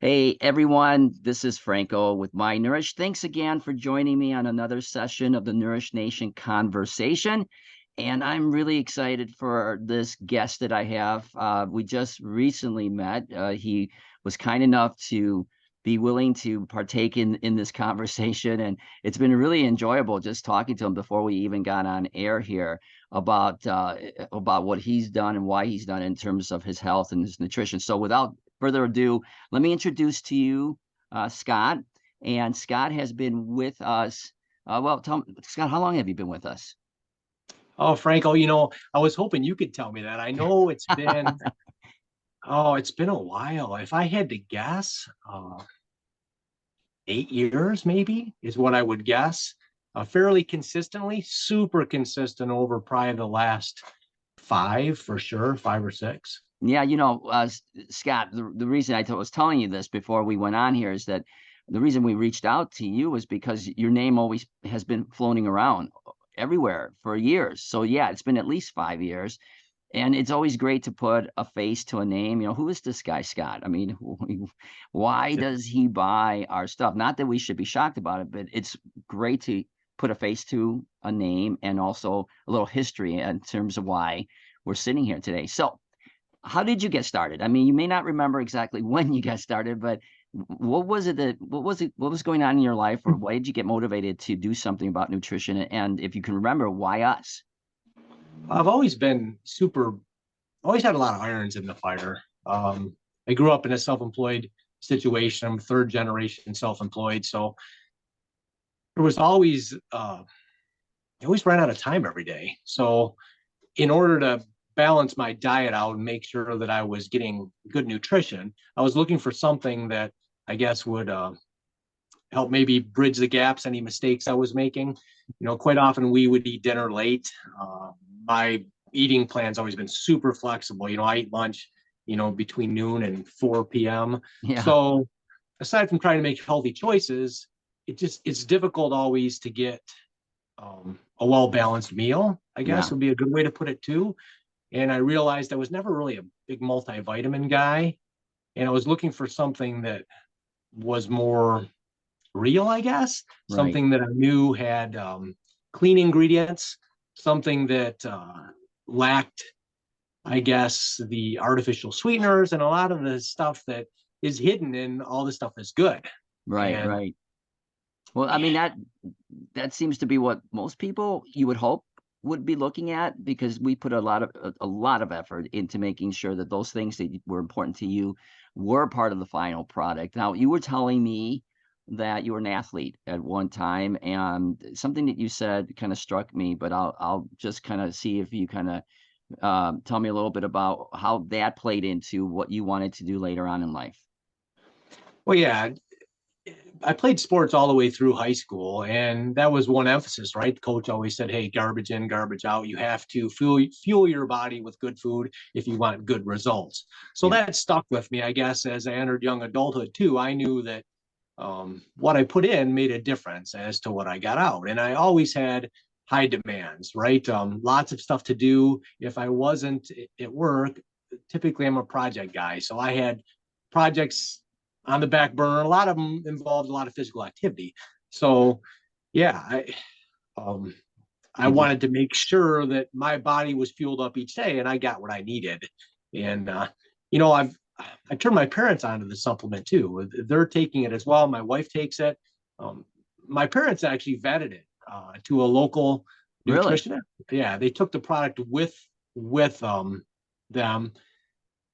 Hey everyone, this is Franco with MyNurish. Thanks again for joining me on another session of the Nourish Nation conversation. And I'm really excited for this guest that I have. We just recently met. He was kind enough to be willing to partake in this conversation, and it's been really enjoyable just talking to him before we even got on air here about what he's done and why he's done in terms of his health and his nutrition. So without further ado, let me introduce to you Scott. And Scott has been with us. Scott, how long have you been with us? Oh, Franco, I was hoping you could tell me that. I know it's been a while. If I had to guess, 8 years maybe is what I would guess. Fairly consistently, super consistent over probably the last five for sure, 5 or 6. Yeah, Scott, the reason was telling you this before we went on here is that the reason we reached out to you was because your name always has been floating around everywhere for years. So yeah, it's been at least 5 years. And it's always great to put a face to a name. Who is this guy, Scott? I mean, why does he buy our stuff? Not that we should be shocked about it, but it's great to put a face to a name and also a little history in terms of why we're sitting here today. So, how did you get started? I mean, you may not remember exactly when you got started, but what was going on in your life, or why did you get motivated to do something about nutrition? And if you can remember, why us? I've always had a lot of irons in the fire. I grew up in a self-employed situation. I'm third generation self-employed, so there was I always ran out of time every day. So in order to balance my diet out and make sure that I was getting good nutrition, I was looking for something that I guess would help maybe bridge the gaps, any mistakes I was making. Quite often we would eat dinner late. My eating plan's always been super flexible. I eat lunch, between noon and 4 p.m. Yeah, So aside from trying to make healthy choices, it's difficult always to get a well balanced meal, I guess yeah. would be a good way to put it too. And I realized I was never really a big multivitamin guy. And I was looking for something that was more real, I guess, Right. something that I knew had clean ingredients, something that lacked, I guess, the artificial sweeteners and a lot of the stuff that is hidden in all this stuff is good. Right, And right. Well, I mean that seems to be what most people you would hope would be looking at, because we put a lot of effort into making sure that those things that were important to you were part of the final product. Now, you were telling me that you were an athlete at one time, and something that you said kind of struck me, but I'll just kind of see if you kind of tell me a little bit about how that played into what you wanted to do later on in life. well, yeah, I played sports all the way through high school, and that was one emphasis, right? The coach always said, "Hey, garbage in, garbage out. You have to fuel your body with good food if you want good results." So Yeah. that stuck with me, I guess, as I entered young adulthood too. I knew that what I put in made a difference as to what I got out, and I always had high demands, right? Lots of stuff to do. If I wasn't at work, typically I'm a project guy, so I had projects on the back burner. A lot of them involved a lot of physical activity. So, yeah, um, I You just wanted to make sure that my body was fueled up each day, and I got what I needed. And I turned my parents onto the supplement too. They're taking it as well. My wife takes it. Um, my parents actually vetted it to a local really? nutritionist. Yeah, they took the product with them.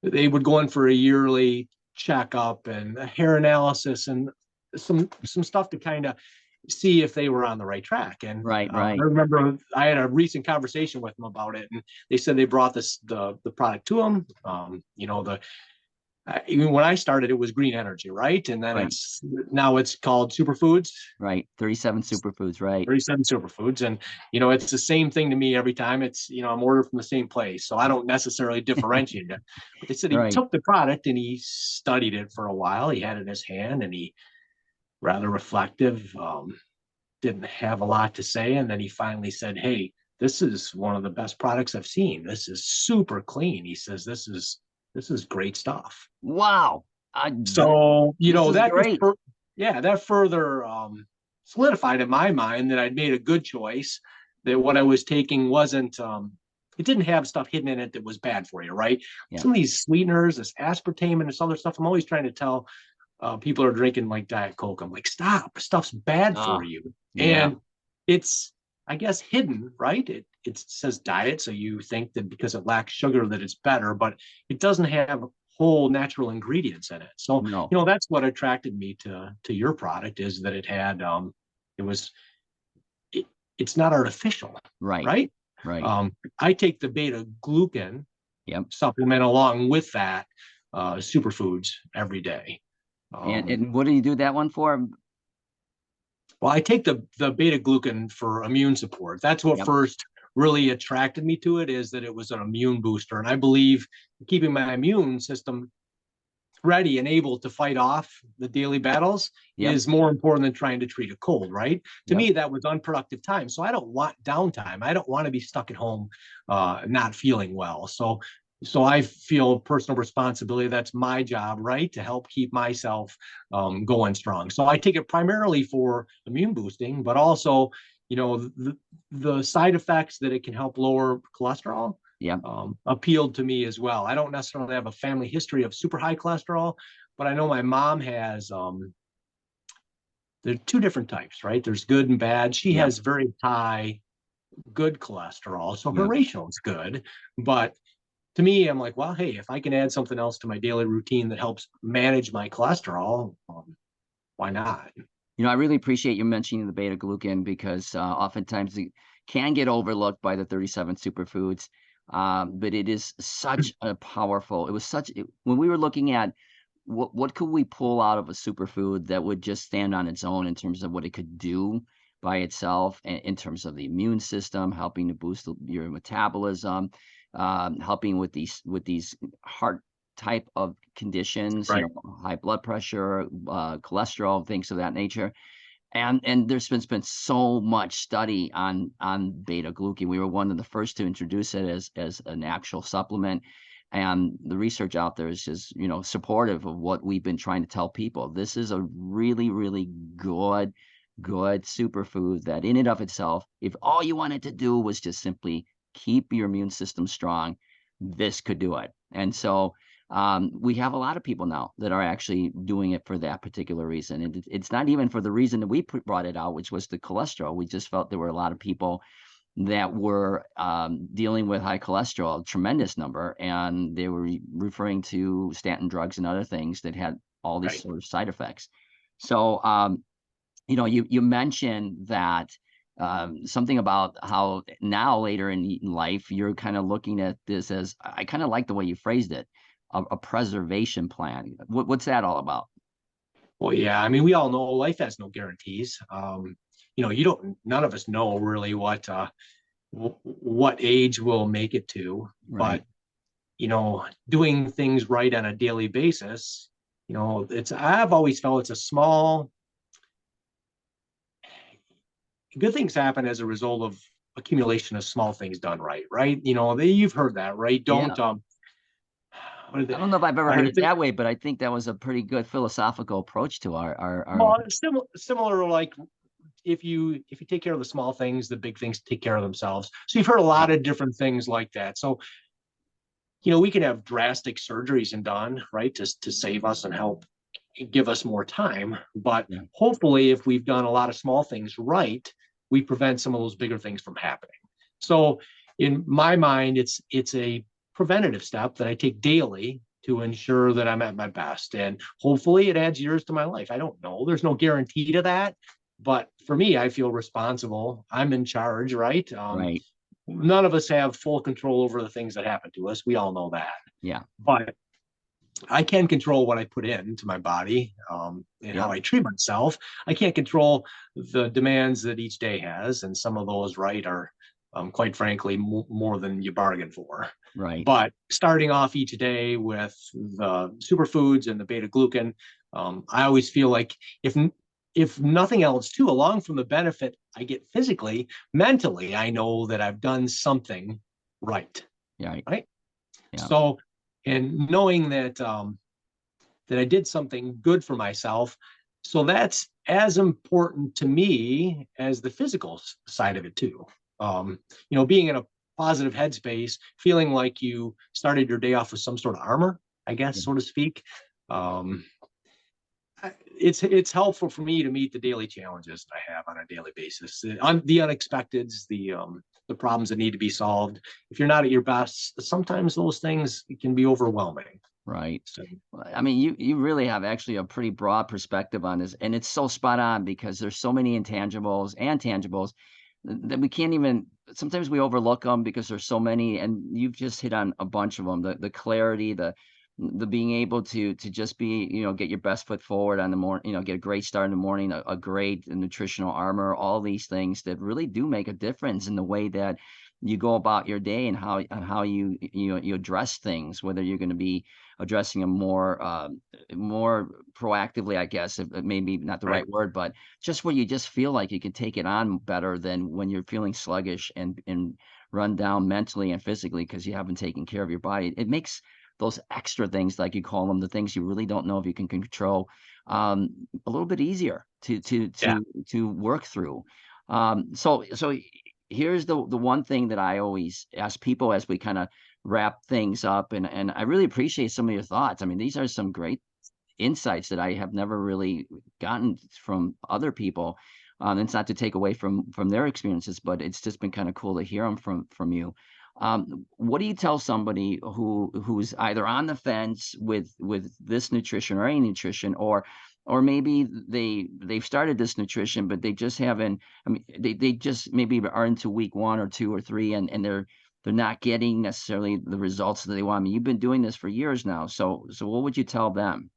They would go in for a yearly checkup and a hair analysis and some stuff to kind of see if they were on the right track. And Right, I right. remember I had a recent conversation with them about it, and they said they brought the product to them. The even when I started, it was green energy, right? And then Right. it's called superfoods, Right. 37 superfoods, right. 37 superfoods. And, it's the same thing to me every time. I'm ordered from the same place. So I don't necessarily differentiate it. But they said he Right. took the product and he studied it for a while. He had it in his hand and he rather reflective, didn't have a lot to say. And then he finally said, "Hey, this is one of the best products I've seen. This is super clean." He says, this is great stuff. Wow. This, So, this is that just, great. yeah, that further solidified in my mind that I'd made a good choice, that what I was taking wasn't, it didn't have stuff hidden in it that was bad for you, right? Yeah. Some of these sweeteners, this aspartame and this other stuff, I'm always trying to tell people are drinking like Diet Coke. I'm like, stop, stuff's bad for Oh, you. yeah. And it's, I guess, hidden, right? It says diet, so you think that because it lacks sugar that it's better, but it doesn't have whole natural ingredients in it. So, No. that's what attracted me to your product, is that it had it was it, it's not artificial, Right. right? Right. I take the beta glucan Yep. supplement along with that superfoods every day. Um, And what do you do that one for? Well, I take the beta glucan for immune support. That's what Yep. first really attracted me to it, is that it was an immune booster. And I believe keeping my immune system ready and able to fight off the daily battles Yep. is more important than trying to treat a cold, right? To Yep. me, that was unproductive time. So I don't want downtime. I don't want to be stuck at home, not feeling well. So I feel personal responsibility. That's my job, right? To help keep myself going strong. So I take it primarily for immune boosting, but also, the side effects that it can help lower cholesterol Yep. appealed to me as well. I don't necessarily have a family history of super high cholesterol, but I know my mom has. There's two different types, right? There's good and bad. She Yep. has very high good cholesterol, so her Yep. ratio is good. But to me, I'm like, well, hey, if I can add something else to my daily routine that helps manage my cholesterol, why not? I really appreciate you mentioning the beta glucan because oftentimes it can get overlooked by the 37 superfoods. But it is such a powerful, it was such, when we were looking at what could we pull out of a superfood that would just stand on its own in terms of what it could do by itself in terms of the immune system, helping to boost your metabolism, helping with these heart type of conditions, Right. high blood pressure, cholesterol, things of that nature. And there's been so much study on beta glucan. We were one of the first to introduce it as an actual supplement. And the research out there is just, supportive of what we've been trying to tell people. This is a really, really good superfood that in and of itself, if all you wanted to do was just simply keep your immune system strong, this could do it. And so we have a lot of people now that are actually doing it for that particular reason. And it's not even for the reason that we brought it out, which was the cholesterol. We just felt there were a lot of people that were dealing with high cholesterol, a tremendous number, and they were referring to statin drugs and other things that had all these Right. sort of side effects. So, you mentioned that something about how now later in life you're kind of looking at this as, I kind of like the way you phrased it, a preservation plan. What's that all about? Well, yeah. I mean, we all know life has no guarantees. You don't. None of us know really what age we'll make it to, Right. but doing things right on a daily basis, I've always felt it's a small, good things happen as a result of accumulation of small things done right, right? You've heard that, right? Yeah. Don't, what I don't know if I've ever I heard it that way, but I think that was a pretty good philosophical approach to our well, similar, like if you take care of the small things, the big things take care of themselves. So you've heard a yeah, lot of different things like that. So we can have drastic surgeries and done, right, to save us and help give us more time. But yeah, hopefully, if we've done a lot of small things right, we prevent some of those bigger things from happening. So in my mind, it's a preventative step that I take daily to ensure that I'm at my best. And hopefully it adds years to my life. I don't know. There's no guarantee to that. But for me, I feel responsible. I'm in charge, right? right. None of us have full control over the things that happen to us. We all know that. Yeah. But I can control what I put into my body, and how Yep. I treat myself. I can't control the demands that each day has, and some of those, right, are quite frankly more than you bargain for. Right. But starting off each day with the superfoods and the beta glucan, I always feel like if nothing else, too, along from the benefit I get physically, mentally, I know that I've done something right. Yeah. Right. Right. Yeah. So, and knowing that that I did something good for myself. So that's as important to me as the physical side of it too. Being in a positive headspace, feeling like you started your day off with some sort of armor, I guess, so to speak. Um, it's helpful for me to meet the daily challenges that I have on a daily basis, on the unexpecteds, the problems that need to be solved. If you're not at your best, sometimes those things can be overwhelming. Right. So I mean, you really have actually a pretty broad perspective on this, and it's so spot on because there's so many intangibles and tangibles that we can't even. Sometimes we overlook them because there's so many, and you've just hit on a bunch of them. The clarity, the being able to just be, get your best foot forward on the morning, get a great start in the morning, a great nutritional armor, all these things that really do make a difference in the way that you go about your day and how you address things, whether you're going to be addressing them more proactively, I guess, if maybe not the right. right word, but just where you just feel like you can take it on better than when you're feeling sluggish and run down mentally and physically because you haven't taken care of your body. It makes those extra things, like you call them, the things you really don't know if you can control, a little bit easier Yeah. to work through. So here's the one thing that I always ask people as we kind of wrap things up, and I really appreciate some of your thoughts. I mean, these are some great insights that I have never really gotten from other people. It's not to take away from their experiences, but it's just been kind of cool to hear them from you. What do you tell somebody who's either on the fence with this nutrition or any nutrition, or maybe they've started this nutrition, but they just haven't. I mean, they just maybe are into week 1 or 2 or 3, and they're not getting necessarily the results that they want. I mean, you've been doing this for years now, so what would you tell them?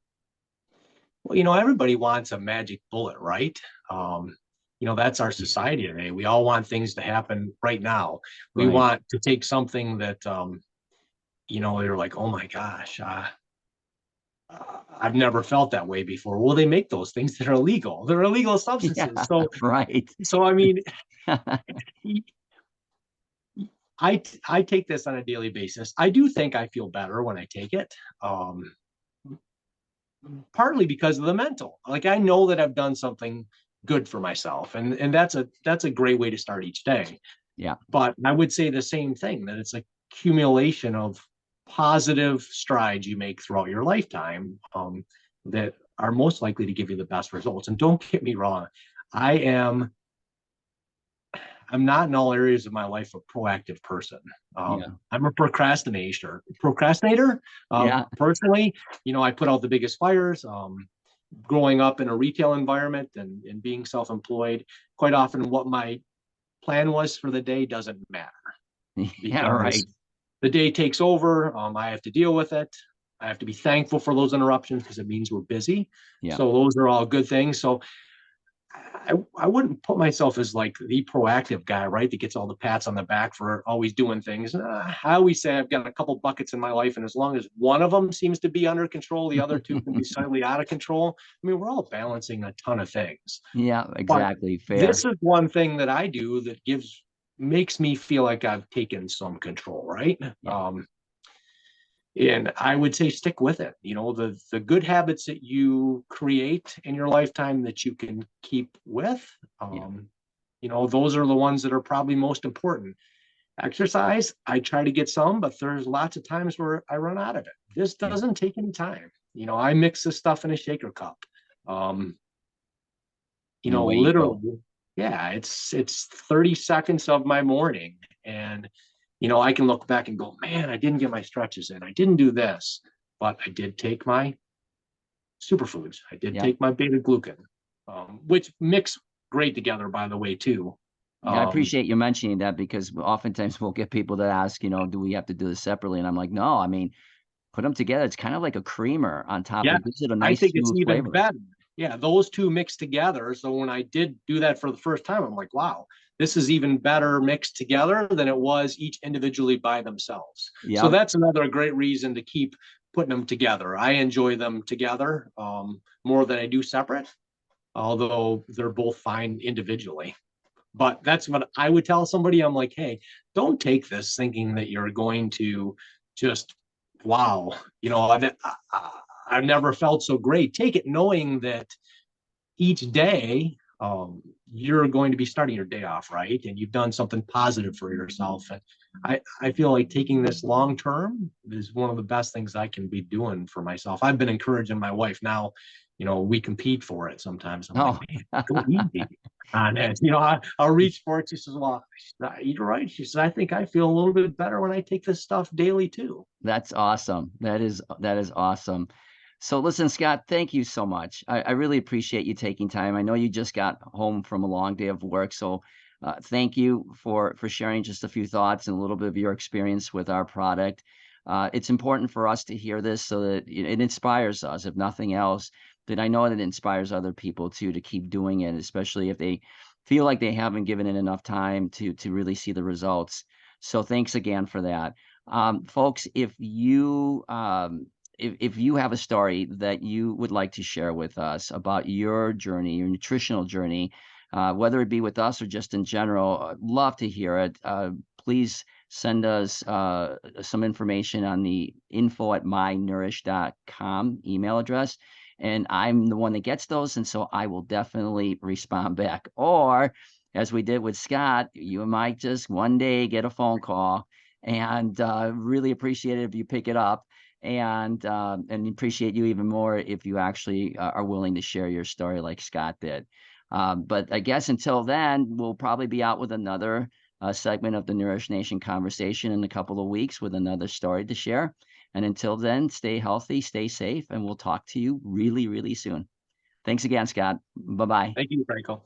Well, everybody wants a magic bullet, right? Um, that's our society today. We all want things to happen right now. We Right. want to take something that, they're like, oh my gosh, I've never felt that way before. Well, they make those things that are illegal. They're illegal Yeah, substances. So, right. so I mean, I take this on a daily basis. I do think I feel better when I take it. Um, Partly because of the mental. Like I know that I've done something good for myself, and that's a great way to start each day. Yeah, But I would say the same thing, that it's a accumulation of positive strides you make throughout your lifetime, that are most likely to give you the best results. And don't get me wrong, I am I'm not in all areas of my life a proactive person. yeah, I'm a procrastinator. yeah, Personally, I put out the biggest fires. Growing up in a retail environment and being self-employed, quite often what my plan was for the day doesn't matter yeah, because right. the day takes over. I have to deal with it. I have to be thankful for those interruptions because it means we're busy. Yeah, So those are all good things. So I wouldn't put myself as like the proactive guy, right? That gets all the pats on the back for always doing things. I always say I've got a couple buckets in my life, and as long as one of them seems to be under control, the other two can be slightly out of control. I mean, we're all balancing a ton of things. yeah, But exactly. Fair. this is one thing that I do that makes me feel like I've taken some control, right? Yeah, And I would say stick with it. The good habits that you create in your lifetime that you can keep with, yeah, those are the ones that are probably most important. Exercise, I try to get some, but there's lots of times where I run out of it. This yeah. doesn't take any time. I mix this stuff in a shaker cup. Um, And away you go. Literally, yeah, it's 30 seconds of my morning. And I can look back and go, man, I didn't get my stretches in. I didn't do this, but I did take my superfoods. I did Yeah. take my beta glucan, which mix great together, by the way, too. Yeah, I Um, appreciate you mentioning that because oftentimes we'll get people that ask, do we have to do this separately? And I'm like, no, I mean, put them together. It's kind of like a creamer on top. yeah, It gives it a I nice think it's smooth even flavor. better. Yeah, those two mixed together. So when I did do that for the first time, I'm like, wow, this is even better mixed together than it was each individually by themselves. So Yep. that's another great reason to keep putting them together. I enjoy them together more than I do separate, although they're both fine individually. But that's what I would tell somebody. I'm like, hey, don't take this thinking that you're going to just, wow, I've never felt so great. Take it knowing that each day you're going to be starting your day off right, and you've done something positive for yourself. And I feel like taking this long term is one of the best things I can be doing for myself. I've been encouraging my wife now. We compete for it sometimes. I'm like, Oh, man, go easy on it. I'll reach for it. She says, well, you're right. She says, I think I feel a little bit better when I take this stuff daily too. that's awesome. That is awesome. So listen, Scott, thank you so much. I really appreciate you taking time. I know you just got home from a long day of work, so thank you for sharing just a few thoughts and a little bit of your experience with our product. It's important for us to hear this so that it inspires us, if nothing else. That I know that it inspires other people too to keep doing it, especially if they feel like they haven't given it enough time to really see the results. So thanks again for that. Folks, if you have a story that you would like to share with us about your journey, your nutritional journey, whether it be with us or just in general, I'd love to hear it. Please send us some information on the info@mynurish.com email address. And I'm the one that gets those. And so I will definitely respond back. Or as we did with Scott, you might just one day get a phone call, and really appreciate it if you pick it up, and appreciate you even more if you actually are willing to share your story like Scott did. But I guess until then, we'll probably be out with another segment of the Nourish Nation conversation in a couple of weeks with another story to share. And until then, stay healthy, stay safe, and we'll talk to you really, really soon. Thanks again, Scott. Bye bye. Thank you, Franco.